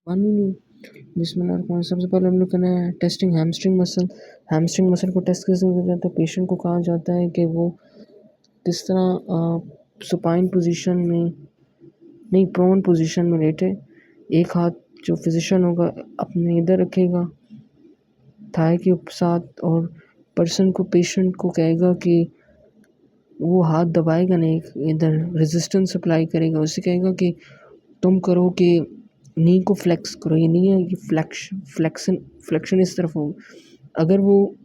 मानी नहीं। बिस्मिल्लाह, सबसे पहले हम लोग करना है testing hamstring muscle. Hamstring muscle को टेस्ट कैसे किया जाता है? पेशेंट को कहा जाता है कि वो किस तरह सुपाइन पोजीशन में नहीं, प्रोन पोजीशन में लेटे। एक हाथ जो फिजिशियन होगा अपने इधर रखेगा थाई के साथ, और पर्सन को, पेशेंट को कहेगा कि वो हाथ दबाएगा नहीं, इधर रेजिस्टेंस अप्लाई करेगा। उससे कहेगा कि तुम करो कि नी को फ्लेक्स करो। ये नहीं है कि फ्लेक्शन इस तरफ हो। अगर वो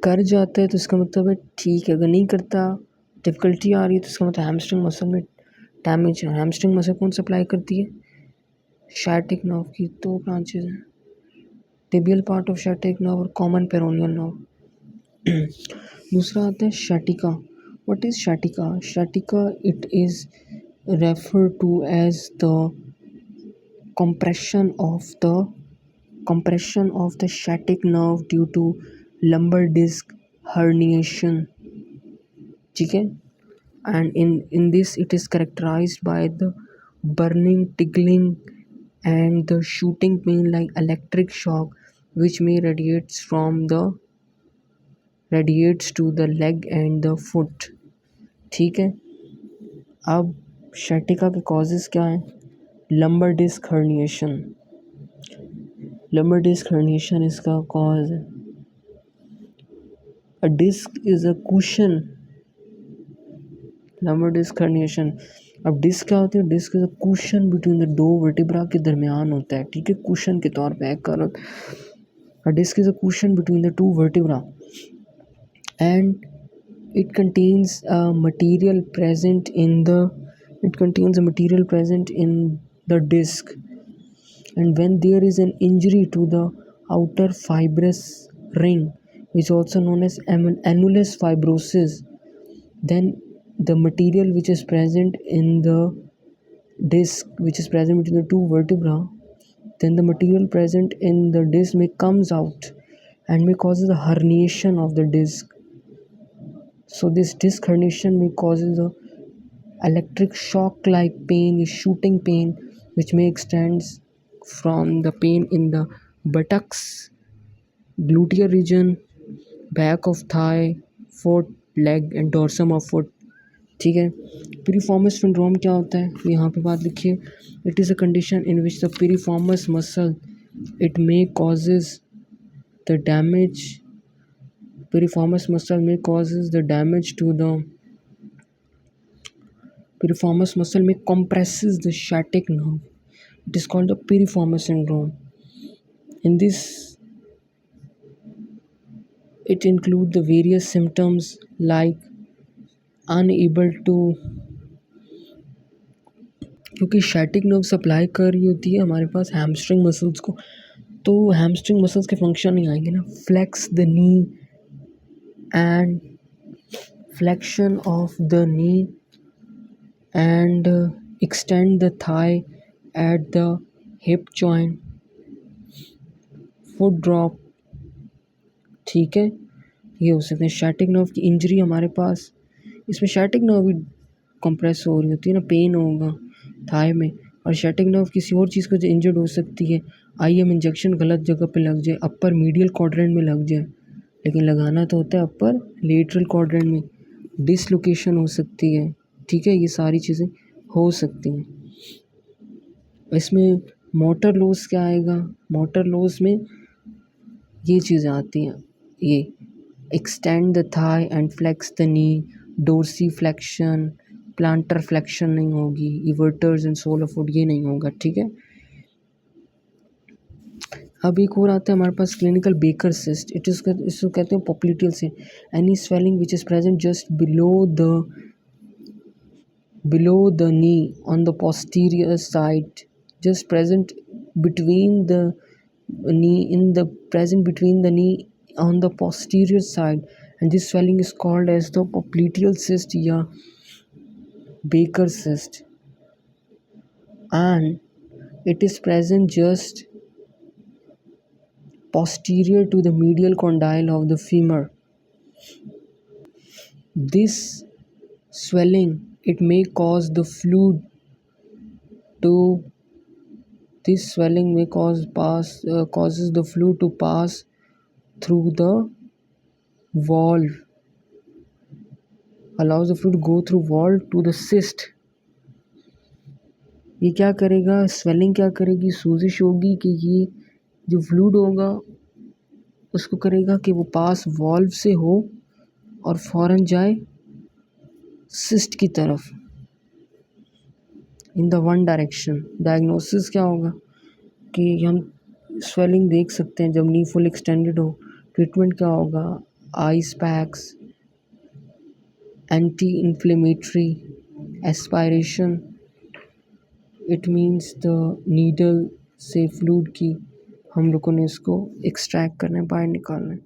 कर जाता है तो इसका मतलब है ठीक है, अगर नहीं करता, डिफ़िकल्टी आ रही है, तो इसका मतलब हैमस्ट्रिंग मसल में डैमेज है। हैमस्ट्रिंग मसल कौन सप्लाई करती है? शैटिक नर्व की दो ब्रांचेज हैं, tibial part of sciatic nerve और कॉमन पेरोनियल नर्व। दूसरा आता है sciatica. What is sciatica? Sciatica, it is referred to as the compression of the sciatic nerve due to lumbar disc herniation. ठीक है? And in this it is characterized by the burning, tickling and the shooting pain like electric shock, which may radiates to the leg and the foot. ठीक है? अब sciatica के causes क्या हैं? Lumbar disc herniation. Lumbar disc herniation इसका cause है। A disc is a cushion. Lumbar disc herniation. अब disc क्या होती है? Disc is a cushion between the दो वर्टिब्रा के दरमियान होता है। ठीक है? कुशन के तौर पे एक्ट कर रहा होता है। A disc is a cushion between the two vertebra and it contains a material present in the disc, and when there is an injury to the outer fibrous ring, which also known as annulus fibrosis, then the material which is present in the disc, which is present between the two vertebra, then the material present in the disc may comes out and may causes the herniation of the disc. So this disc herniation may causes a electric shock like pain, shooting pain, which may extends from the pain in the buttocks, gluteal region, back of thigh, foot, leg and dorsum of foot. ठीक है? पिरिफॉर्मस syndrome क्या होता है? यहाँ पे बात लिखिए। It is a condition in which the piriformis muscle it may causes the damage piriformis muscle may causes the damage to the piriformis muscle may compresses the sciatic nerve. It is called the piriformis syndrome. In this, it includes the various symptoms like unable to, क्योंकि sciatic nerve supply कर रही होती है हमारे पास hamstring muscles को, तो hamstring muscles के function नहीं आएंगे ना। Flex the knee and flexion of the knee and extend the thigh at the hip joint, foot drop। ठीक है? ये हो सकते हैं। शैटिक नर्व की इंजरी हमारे पास, इसमें शैटिक नर्व भी कंप्रेस हो रही होती है ना, पेन होगा थाई में। और शैटिक नर्व किसी और चीज़ को जो इंजर्ड हो सकती है, आईएम इंजेक्शन गलत जगह पे लग जाए, अपर मीडियल क्वाड्रेंट में लग जाए, लेकिन लगाना तो होता है अपर लेटरल क्वाड्रेंट में, डिसलोकेशन हो सकती है। ठीक है? ये सारी चीज़ें हो सकती हैं। इसमें मोटर लॉस क्या आएगा? मोटर लॉस में ये चीज़ें आती हैं, ये extend the thigh and flex the knee, dorsiflexion, plantar flexion नहीं होगी, evertors and sole of foot ये नहीं होगा। ठीक है? अब एक और आता है हमारे पास क्लिनिकल बेकर सिस्ट। इसको कहते हैं पॉप्लिटियल से any swelling which is present just below the knee on the posterior side, just present between the knee on the posterior side, and this swelling is called as the popliteal cyst या Baker cyst, and it is present just posterior to the medial condyle of the femur. This swelling, it may cause the fluid to This swelling may causes the fluid to pass through the valve, allows the fluid to go through valve to the cyst. ये क्या करेगा, swelling क्या करेगी, सूजिश होगी कि ये जो fluid होगा उसको करेगा कि वो पास वॉल्व से हो और फ़ौरन जाए सिस्ट की तरफ, in the one direction. Diagnosis क्या होगा कि हम स्वेलिंग देख सकते हैं जब नी फुल एक्सटेंडेड हो। ट्रीटमेंट क्या होगा, ice packs, anti inflammatory, aspiration, it means the needle से फ्लूइड की हम लोगों ने इसको एक्सट्रैक्ट करना है, बाहर निकालना है।